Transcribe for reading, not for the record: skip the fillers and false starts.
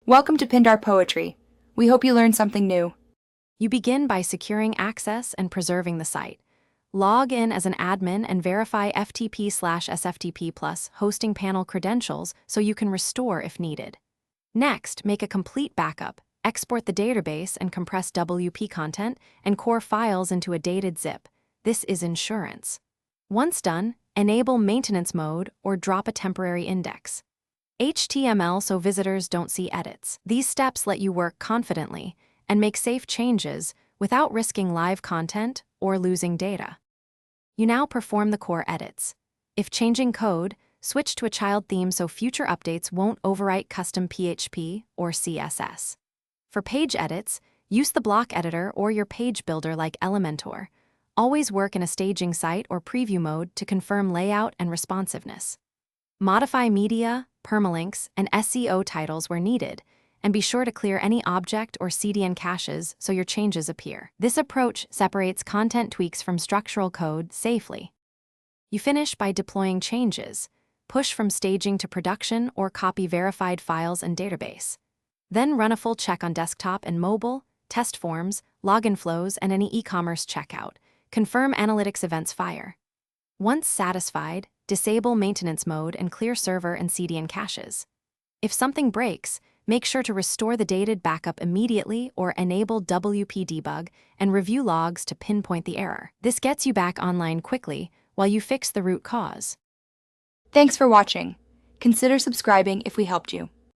Welcome to Pindar Poetry. We hope you learned something new. You begin by securing access and preserving the site. Log in as an admin and verify FTP/SFTP plus hosting panel credentials so you can restore if needed. Next, make a complete backup, export the database and compress WP content and core files into a dated zip. This is insurance. Once done, enable maintenance mode or drop a temporary index. HTML so visitors don't see edits. These steps let you work confidently and make safe changes without risking live content or losing data. You now perform the core edits. If changing code, switch to a child theme so future updates won't overwrite custom PHP or CSS. For page edits, use the block editor or your page builder like Elementor. Always work in a staging site or preview mode to confirm layout and responsiveness. Modify media, permalinks, and SEO titles where needed, and be sure to clear any object or CDN caches so your changes appear. This approach separates content tweaks from structural code safely. You finish by deploying changes, push from staging to production, or copy verified files and database. Then run a full check on desktop and mobile, test forms, login flows, and any e-commerce checkout. Confirm analytics events fire. Once satisfied, disable maintenance mode and clear server and CDN caches. If something breaks, make sure to restore the dated backup immediately or enable WP debug and review logs to pinpoint the error. This gets you back online quickly while you fix the root cause. Thanks for watching. Consider subscribing if we helped you.